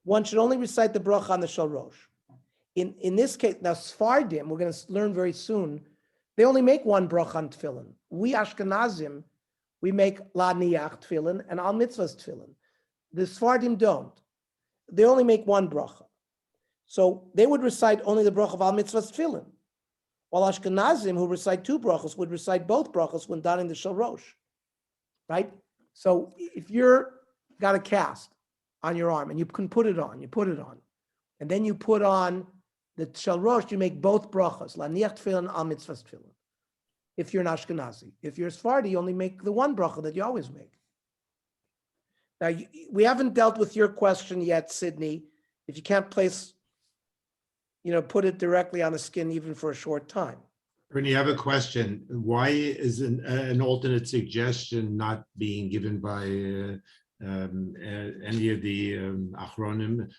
one should only recite the bracha on the shel rosh. In this case, now Sfardim, we're going to learn very soon, they only make one bracha on tefillin. We Ashkenazim, we make la niach tefillin and al mitzvahs tefillin. The Sfardim don't. They only make one bracha. So they would recite only the bracha of al mitzvahs tefillin, while Ashkenazim, who recite two brachas, would recite both brachas when done in the shel rosh. Right? So if you're got a cast on your arm and you can put it on, and then you put on the shel rosh, you make both brachas, la niach tefillin, al mitzvahs tefillin. if you're an Ashkenazi. If you're a Sephardi, you only make the one bracha that you always make. Now, we haven't dealt with your question yet, Sydney. If you can't place, put it directly on the skin even for a short time. Ernie, I have a question. Why is an alternate suggestion not being given by any of the Achronim,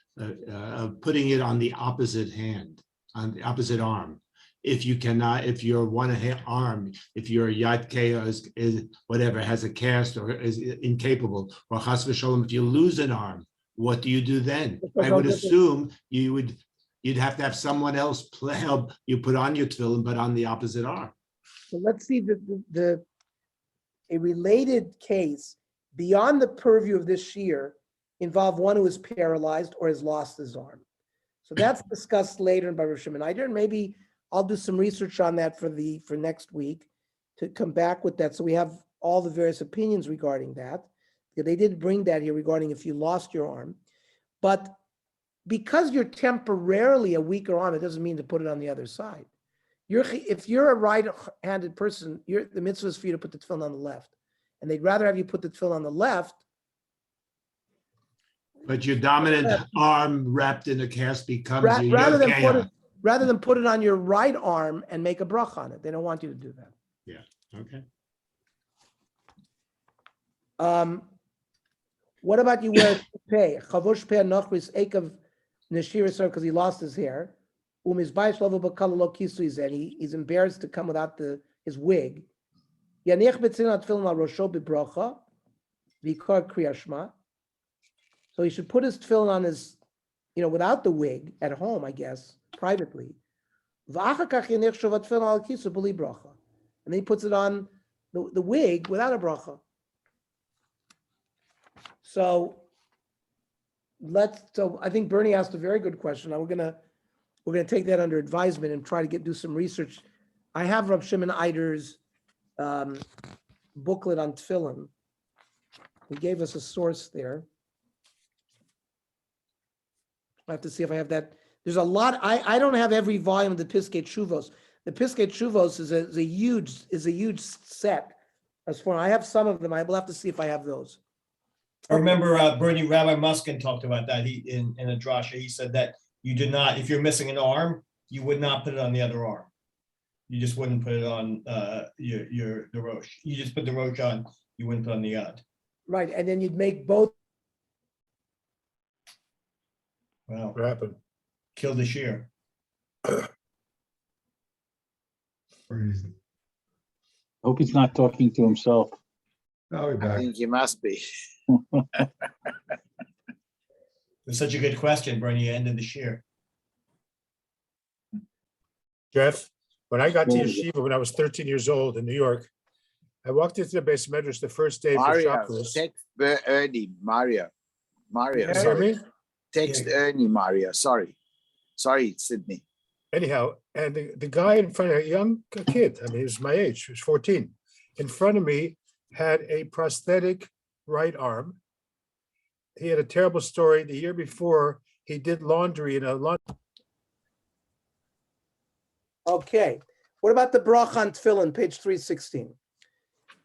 putting it on the opposite hand, on the opposite arm? If you cannot, if your one arm, if your Yad Kea is whatever, has a cast or is incapable, or Chas v'Sholom, if you lose an arm, what do you do then? I would assume you'd have to have someone else help you put on your tefillin, but on the opposite arm. So let's see a related case beyond the purview of this shiur involve one who is paralyzed or has lost his arm. So that's discussed later by Rav Shimon Eider, and maybe I'll do some research on that for next week to come back with that. So we have all the various opinions regarding that. They did bring that here regarding if you lost your arm, but because you're temporarily a weaker arm, it doesn't mean to put it on the other side. If you're a right-handed person, the mitzvah is for you to put the tefillin on the left, and they'd rather have you put the tefillin on the left. But your dominant arm wrapped in a cast becomes your rather Yod than put it on your right arm and make a bracha on it. They don't want you to do that. Yeah. Okay. What about you wear pei? Chavush pei nochris ekav neshira because he lost his hair. Umizbaish level bakalalo kisu and he's embarrassed to come without his wig. Yanich betzin atfilin al rosho b'bracha v'ikar kriyashma. So he should put his tefillin on his, without the wig at home, I guess, privately. And then he puts it on the wig without a bracha. So I think Bernie asked a very good question. Now we're gonna take that under advisement and try to do some research. I have Rav Shimon Eider's booklet on tefillin. He gave us a source there. I have to see if I have that. There's a lot. I don't have every volume of the Piskei Teshuvos. The Piskei Teshuvos is a huge set. As far I have some of them. I will have to see if I have those. I remember Bernie Rabbi Muskin talked about that. He in a drasha. He said that you did not, if you're missing an arm, you would not put it on the other arm. You just wouldn't put it on the rosh. You just put the rosh on. You wouldn't put on the yad. Right, and then you'd make both. Wow. What happened? Kill the shear. Crazy. Hope he's not talking to himself. Now we're I back. think you must be. It's such a good question, Bernie. You ended the shear. Jeff, when I got to yeshiva when I was 13 years old in New York, I walked into the base medrash the first day for Mario, Shabbos. text Ernie, Mario. You hear Sorry. me? Text Ernie, Mario. Sorry, Sydney. Anyhow, and the guy in front of a young kid, I mean, he was my age, he was 14, in front of me had a prosthetic right arm. He had a terrible story. The year before, he did laundry in a laundry. Okay. What about the bracha on tefillin, page 316?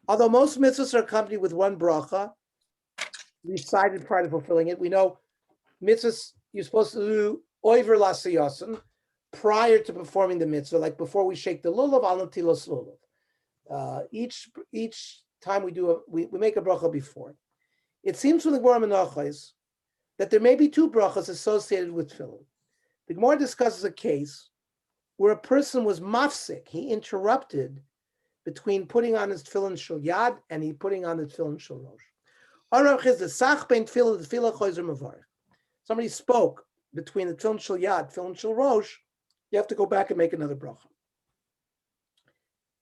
Although most mitzvahs are accompanied with one bracha, recited prior to fulfilling it, we know mitzvahs you're supposed to do oiver lasiyasin prior to performing the mitzvah, like before we shake the lulav, al natilos lulav. Each time we make a bracha before. It seems from the Gemara Menachos that there may be two brachas associated with tefillin. The Gemara discusses a case where a person was mafsik. He interrupted between putting on his tefillin shel yad and he putting on the tefillin shel rosh. Somebody spoke between the tefillin shel yad, tefillin shel rosh. You have to go back and make another bracha.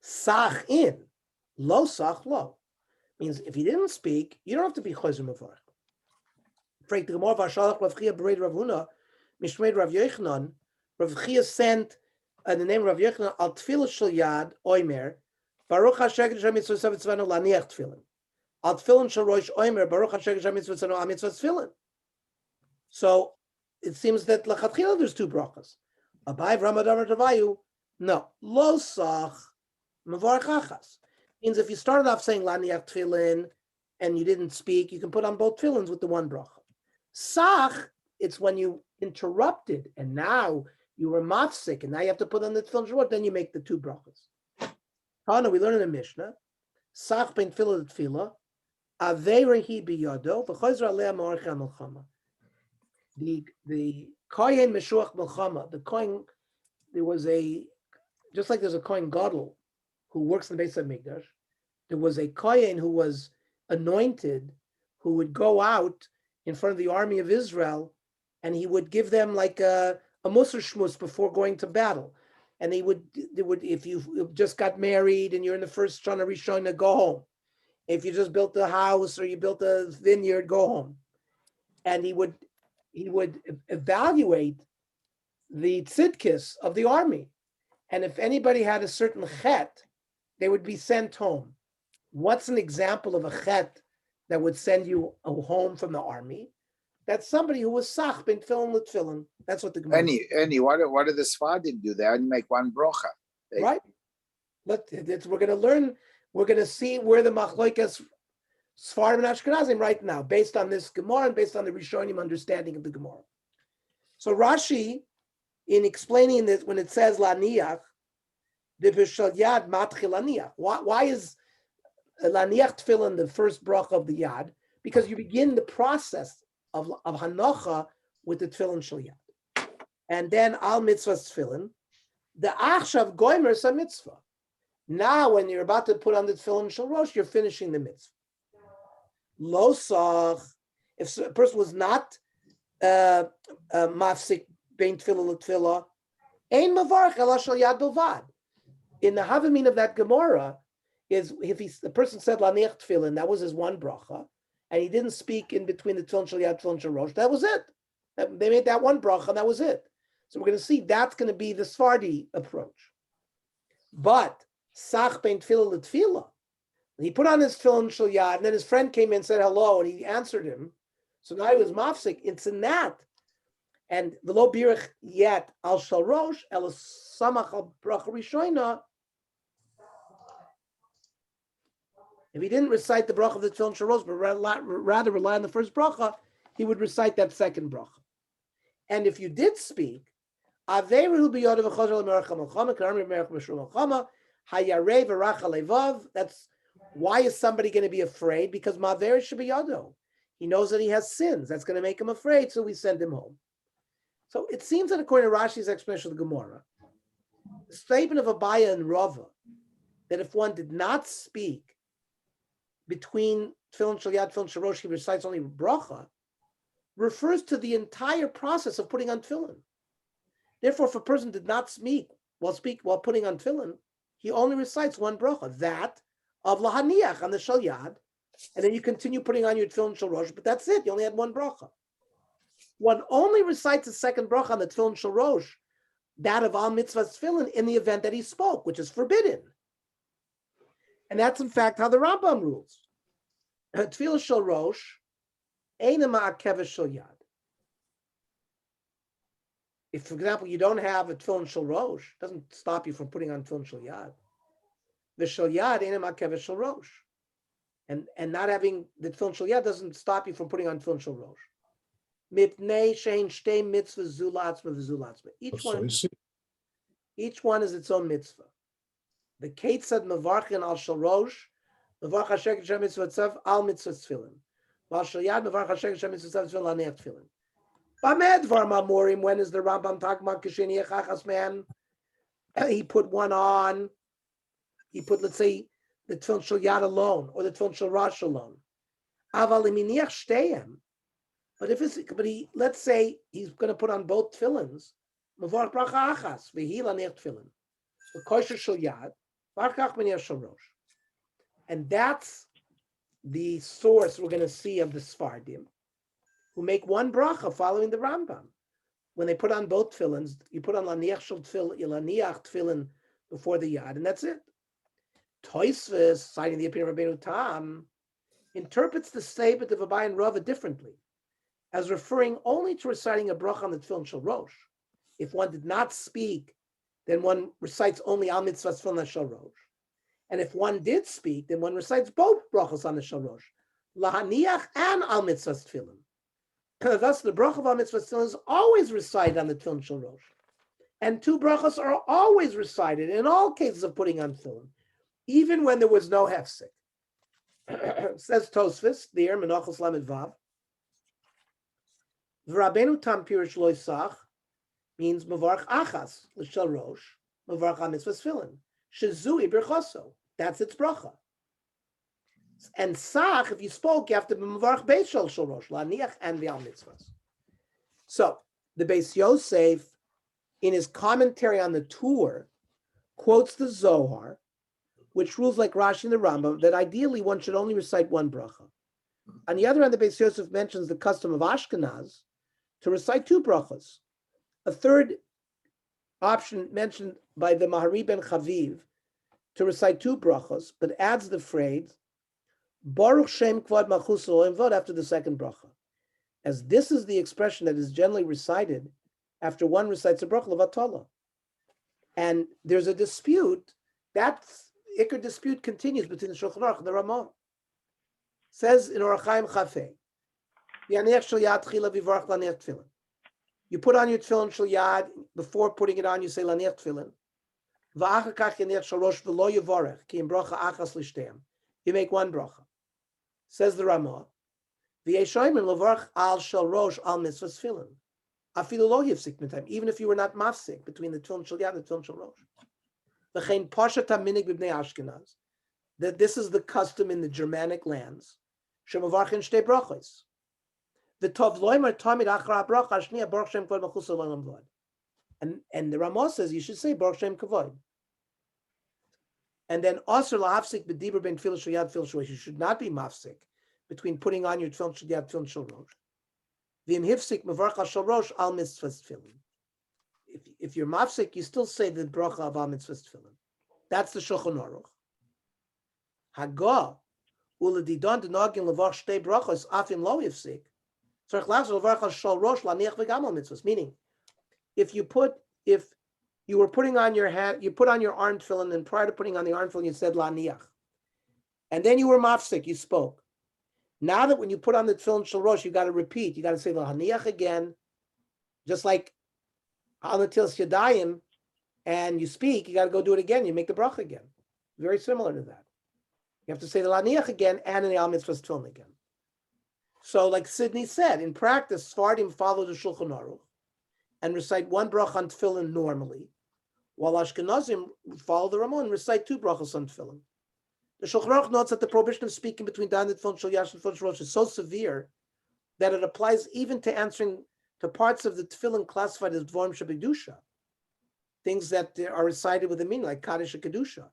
Sach in, lo sach lo. Means if he didn't speak, you don't have to be chozer mevarach. Frank the Gemara v'ashalach Rav Chia b'rei Rav Huna mishmei Rav Yochanan. Rav Chia sent the name of Rav Yochanan al tefillah shel yad oimer baruch hashem k'shem mitzvah tzvanu laniach tefillin al tefillin shel rosh oimer baruch hashem k'shem mitzvah tzvanu al mitzvah tefillin. So it seems that lachatchila there's two brachas. Abai v'Ramadam Ravayu, no lo sach Mavarch achas. Means if you started off saying laniach tefillin and you didn't speak, you can put on both tefillins with the one bracha. Sach, it's when you interrupted and now you were mafsik and now you have to put on the tefillin short, then you make the two brachas. Hana, we learn in the Mishnah, Sach ben tefillah tefillah, averehi biyado, v'chayzer aleh ma'arech ha-melchama. The kohen meshuach melchama, the kohen, there was just like there's a kohen gadol who works in the Beis HaMikdash, there was a kohen who was anointed, who would go out in front of the army of Israel, and he would give them like a musar shmuz before going to battle. And they would, if you just got married and you're in the first Shana Rishona, go home. If you just built a house or you built a vineyard, go home. And he would evaluate the tzidkis of the army. And if anybody had a certain chet, they would be sent home. What's an example of a chet that would send you home from the army? That's somebody who was sach bin tefillin l'tefillin. That's what the Gemara. What do the Sfadim do? They only make one brocha. Right. But we're going to learn. We're going to see where the machlokas Sfarim and Ashkenazim right now, based on this Gemara and based on the Rishonim understanding of the Gemara. So Rashi, in explaining this, when it says laniach, the b'shal yad matchil laniach. Why is laniach tefillin the first bracha of the yad? Because you begin the process of hanocha with the tefillin shel yad, and then al mitzvahs tefillin, the achshav goimer is a mitzvah. Now, when you're about to put on the tefillin shel rosh, you're finishing the mitzvah. Lo sach, if a person was not mafsik bein tefillah l'tefillah, ein mavarch ela shel yad bilvad. In the Havamin of that Gemara, is if the person said laniach tefillin, that was his one bracha, and he didn't speak in between the tefillin shel yad, tefillin shel rosh, that was it. They made that one bracha, and that was it. So we're going to see that's going to be the Sfardi approach. But sach bein tefillah l'tefillah, he put on his tefillin shel yad, and then his friend came in and said hello, and he answered him. So now he was mafsik. It's in that. And v'lo birich yet al shel rosh el samach al bracha rishoina. If he didn't recite the bracha of the tefillin shel rosh, but rather rely on the first bracha, he would recite that second bracha. And if you did speak, averu biyod v'chazal l'merach ha'melchama k'armi merach mishru melchama hayarei v'rach ha'levav. That's why is somebody going to be afraid? Because maver shebiyado. He knows that he has sins. That's going to make him afraid, so we send him home. So it seems that according to Rashi's explanation of the Gemara, the statement of Abaya and Rava, that if one did not speak between tefillin shel yad, tefillin shel rosh, he recites only bracha, refers to the entire process of putting on tefillin. Therefore, if a person did not speak while putting on tefillin, he only recites one bracha, that of lahaniach on the shel yad, and then you continue putting on your tefillin shel rosh, but that's it. You only had one bracha. One only recites the second bracha on the tefillin shel rosh, that of al mitzvahs tefillin, in the event that he spoke, which is forbidden. And that's in fact how the Rambam rules. Tefillah shel rosh, eina ma'akeves shel yad. If, for example, you don't have a tefillin shel rosh, it doesn't stop you from putting on tefillin shel yad. The shel yad eina ma'akeves shel rosh. And not having the tefillin shel yad doesn't stop you from putting on tefillin shel rosh. Mipnei shein shtei mitzvah zu la'atzma v'zu la'atzma. Each one is its own mitzvah. The Ketzad mevarchin al shel rosh, mevarch Hashem Hashem mitzvah tzav al mitzvah tefillin. While shel yad mevarch Hashem Hashem mitzvah tzav tefillin laniach tefillin. B'med dvar mamurim, when is the Rambam talking about k'sheni echachas man? He put one on. He put, let's say, the tefillin shel yad alone, or the tefillin shel rosh alone. Aval iminiach shteihem. But let's say he's going to put on both tefillins. Mavar bracha achas v'hi laniach tefillin. The kosher shel yad, v'arkach miniach shel rosh. And that's the source we're going to see of the Sfardim, who make one bracha following the Rambam. When they put on both tefillins, you put on laniach shel tefillin, laniach tefillin before the yad, and that's it. Tosfos, citing the opinion of Rabbeinu Tam, interprets the statement of Abai and Rava differently, as referring only to reciting a bracha on the tefillin shel rosh. If one did not speak, then one recites only al mitzvahs tefillin shel rosh. And if one did speak, then one recites both brachos on the shalosh, lahaniach and al mitzvahs tefillin. Thus, the bracha of al mitzvahs tefillin is always recited on the tefillin shalosh. And two brachos are always recited in all cases of putting on tefillin, even when there was no hefsek. Says Tosfos, there, Menachos Lamed Vav. V'Rabbeinu Tam Pirish Lo Yisach means Mavarch Achas L'Shel Rosh, Mavarch HaMitzvahs Tefillin. Shezui Berchoso. That's its bracha. And Sach, if you spoke, you have to be Mavarch Beis Shel Rosh, La'aniach and the Al Mitzvahs. So, the Beis Yosef, in his commentary on the Tur, quotes the Zohar, which rules like Rashi and the Rambam, that ideally one should only recite one bracha. On the other hand, the Beis Yosef mentions the custom of Ashkenaz to recite two brachas. A third option mentioned by the Mahari ben Chaviv to recite two brachas, but adds the phrase, Baruch Shem Kvod Malchus Elohim Vod after the second bracha. As this is the expression that is generally recited after one recites a bracha levatala. And there's a dispute, that Iker dispute continues between the Shulchan Aruch and the Ramah. Says in Orach Chaim Chafei, Yaniach Shel Yad Tchila Vivarach Laniach Tefillin. You put on your tefillin Shel Yad, before putting it on, you say Laniach Tefillin. V'achar kach Yaniach Shel Rosh V'lo Yivarech, Ki im bracha achas l'shteim. You make one bracha. Says the Ramah, V'yeshoyim Levarach al Shel Rosh al Mitzvahs Tefillin. Afilu lo yifsik mitam, even if you were not mafsik between the tefillin Shel Yad and the tefillin Shel Rosh. V'chein Pashat HaMinig B'bnei Ashkenaz, that this is the custom in the Germanic lands. Shemavarchin shtei brachos. The tov loimer tamid achra bracha shniya baruch shem kvod malchus olam vod. And the Ramah says you should say baruch shem kavod. And then also lahafsik b'dibur ben tefillah shel yad tefillah shel rosh. You should not be mafsik between putting on your tefillin shel yad tefillin shel rosh. V'im hifsik mevarch shel rosh al mitzvahs tefillin. If you're mafsik, you still say the bracha of al mitzvahs tefillin. That's the Shulchan Aruch. Hagah uledidon denogin levarch shtei brachos afim lo yifsik. Meaning, if you were putting on your hat, you put on your arm tefillin, and prior to putting on the arm tefillin, you said laniach, and then you were mafsik, you spoke. Now that when you put on the tefillin shel rosh, you got to repeat. You got to say laniach again, just like al natilas yadayim, and you speak. You got to go do it again. You make the bracha again. Very similar to that. You have to say the laniach again and in the al mitzvahs tefillin again. So, like Sidney said, in practice, Sfardim follow the Shulchan Aruch and recite one bracha on tefillin normally, while Ashkenazim follow the Ramah and recite two brachas on tefillin. The Shulchan Aruch notes that the prohibition of speaking between Dan and tefillin shel yash and tefillin shel rosh is so severe that it applies even to answering to parts of the tefillin classified as dvorim shebedusha, things that are recited with a meaning like kaddish and kedusha.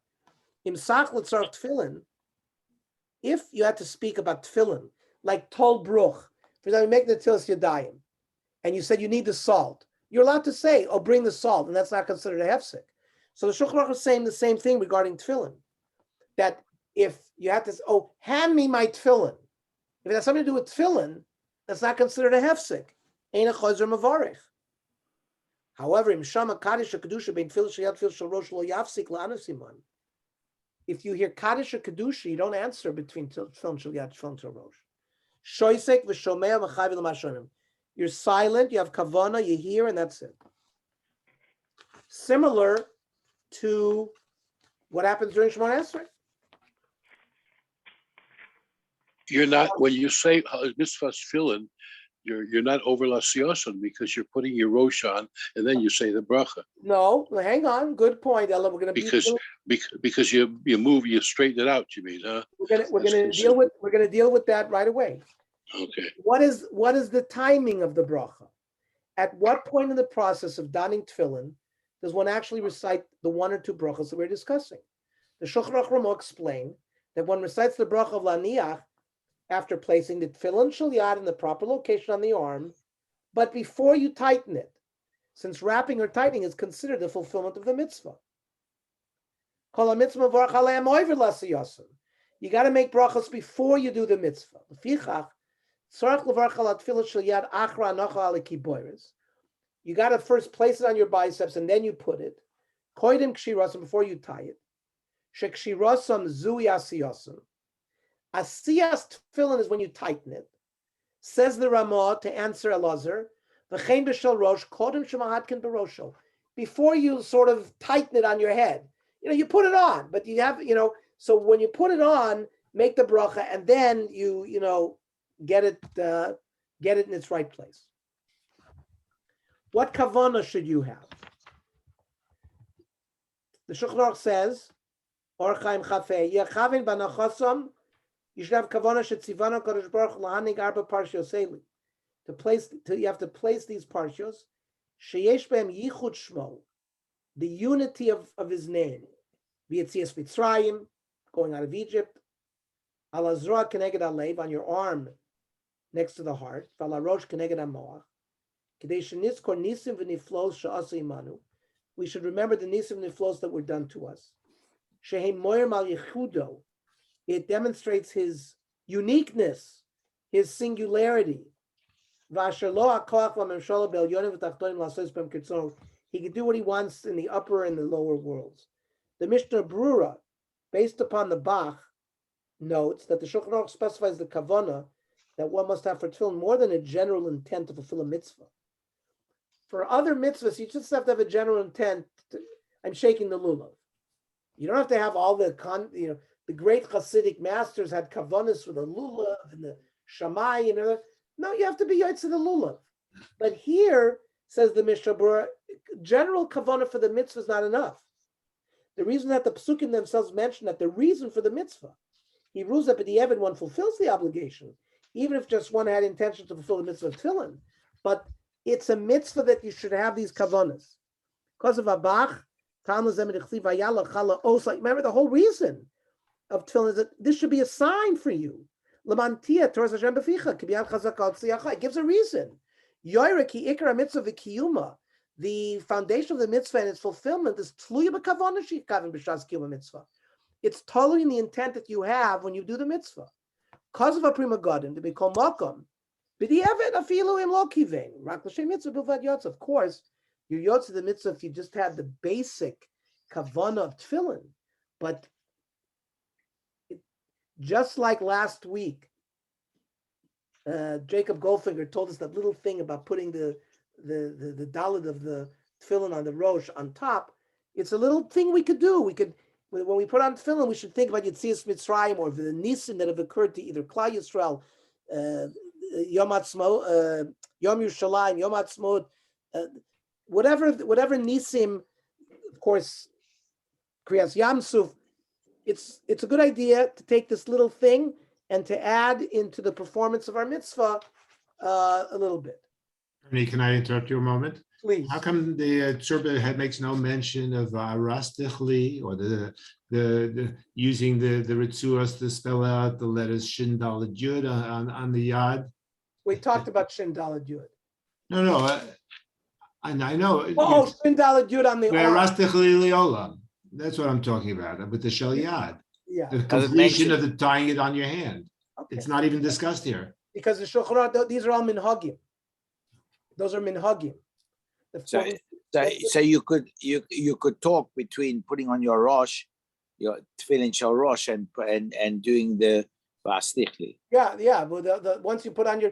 Imsach l'tzarech tefillin. If you had to speak about tefillin, like Tol Bruch, for example, you make the Tilas Yadayim, and you said you need the salt, you're allowed to say, oh, bring the salt, and that's not considered a hefsek. So the Shulchan Aruch is saying the same thing regarding tefillin, that if you have to say, oh, hand me my tefillin, if it has something to do with tefillin, that's not considered a hefsek. Ein a chozer mavarich. However, im shama kaddish kedusha bein tefillin shel yad tefillin shel rosh lo yafsik la'anasiman. If you hear kaddish or kedusha, you don't answer between tefillin shel yad tefillin shel rosh. Shoisek v'shomea v'chayv l'mashonim. You're silent, you have kavana, you hear, and that's it. Similar to what happens during Shemona Esrei. You're not, when you say mitzvahs tefillin, you're not over lasiyosan because you're putting your rosh on and then you say the bracha. No, hang on. Good point, Ella. We're going to because you move, you straighten it out. You mean, huh? We're going to deal with that right away. Okay. What is the timing of the bracha? At what point in the process of donning tefillin does one actually recite the one or two brachas that we're discussing? The Shulchan Aruch Ramah explained that one recites the bracha of laniach after placing the tefillin shel yad in the proper location on the arm, but before you tighten it, since wrapping or tightening is considered the fulfillment of the mitzvah. You got to make brachas before you do the mitzvah. You got to first place it on your biceps and then you put it. Before you tie it. Shekshirosam zui asiyosam. Asiyas tefillin is when you tighten it. Says the Ramah to answer Elazar, v'chein b'shel rosh kodem shemahatkin b'rosho. Before you sort of tighten it on your head, you put it on, but you have, so when you put it on, make the bracha, and then you get it in its right place. What kavana should you have? The Shulchan Aruch says, Or Chaim Chafei, Yechavin banachosam. You should have kavana shetzivana Kadosh Baruch Hu lahanig arba parshios eli. You have to place these parshios. Sheyesh behem yichud shmo, the unity of his name. V'yetzias Mitzrayim, going out of Egypt. Al azroa keneged alev, on your arm next to the heart. V'al harosh keneged hamoach. Kedei shenitzkor nisim v'niflos she'aseh imanu. We should remember the nisim v'niflos that were done to us. Shehem moyer mal yichudo. It demonstrates his uniqueness, his singularity. He can do what he wants in the upper and the lower worlds. The Mishnah Brura, based upon the Bach, notes that the Shulchan Aruch specifies the kavana that one must have for tefillin more than a general intent to fulfill a mitzvah. For other mitzvahs, you just have to have a general intent. I'm shaking the lulav. You don't have to have all the the great Hasidic masters had kavanas for the lulav and the shamay, No, you have to be yotze the lulav. But here, says the Mishnah Berurah, general kavanah for the mitzvah is not enough. The reason that the psukim themselves mention that the reason for the mitzvah, he rules that the Evan one fulfills the obligation, even if just one had intention to fulfill the mitzvah of tefillin. But it's a mitzvah that you should have these kavanas. Because of Abach, remember the whole reason of tefillin is that this should be a sign for you. It gives a reason. The foundation of the mitzvah and its fulfillment is it's totally in the intent that you have when you do the mitzvah. Because of a prima godim to be called makom. Of course, you're yotze the mitzvah if you just had the basic kavanah of tefillin, but just like last week, Jacob Goldfinger told us that little thing about putting the dalit of the tefillin on the rosh on top. It's a little thing we could do. When we put on tefillin, we should think about Yetzias Mitzrayim or the nisim that have occurred to either Klal Yisrael, Yom Ha'atzmaut, Yom Yerushalayim, Yom Ha'atzmaut, whatever nisim. Of course, Kriyas Yamsuf. It's a good idea to take this little thing and to add into the performance of our mitzvah a little bit. Ernie, can I interrupt you a moment? Please. How come the Tzurba makes no mention of Rastichli or the using the Ritzuas to spell out the letters Shin Daled Yud on the Yad? We talked about Shin Daled Yud. No, I know. Oh, Shin Daled Yud on the Rastichli Liolam. That's what I'm talking about with the Shel Yad. Yeah. The completion of the tying it on your hand. Okay. It's not even discussed here. Because the Shulchan Aruch, these are all minhagim. Those are minhagim. So you could talk between putting on your rosh, your tefillin shel rosh, and doing the vastichli. Yeah. But the once you put on your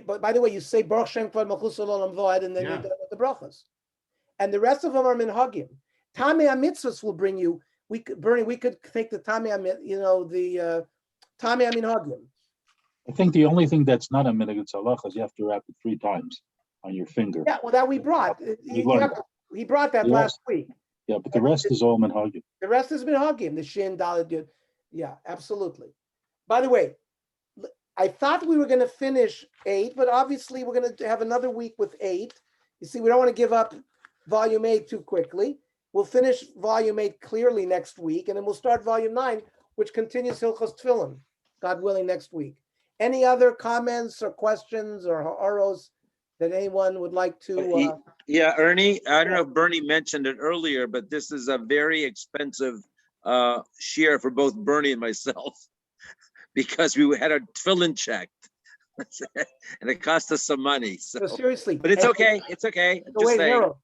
but by the way, you say Baruch Shem Kvad Malchus Olam Va'ed, and then you're done with the brachas. And the rest of them are minhagim. Tamei HaMitzvos will bring you. We could take the Tamei the Tamei HaMinhagim. I think the only thing that's not a minhag tzalach is you have to wrap it 3 times on your finger. Yeah, well, that we brought. He brought that last week. Yeah, but the rest is all minhagim. The rest is minhagim. The Shin Daled Yud. Yeah, absolutely. By the way, I thought we were going to finish 8, but obviously we're going to have another week with 8. You see, we don't want to give up volume 8 too quickly. We'll finish volume 8 clearly next week, and then we'll start volume 9, which continues Hilchos Tefillin, God willing, next week. Any other comments or questions or ha'aros that anyone would like to? Yeah, Ernie, I don't know if Bernie mentioned it earlier, but this is a very expensive share for both Bernie and myself because we had our tefillin checked. And it cost us some money. So seriously, but it's okay. It's okay. Wait, Harold,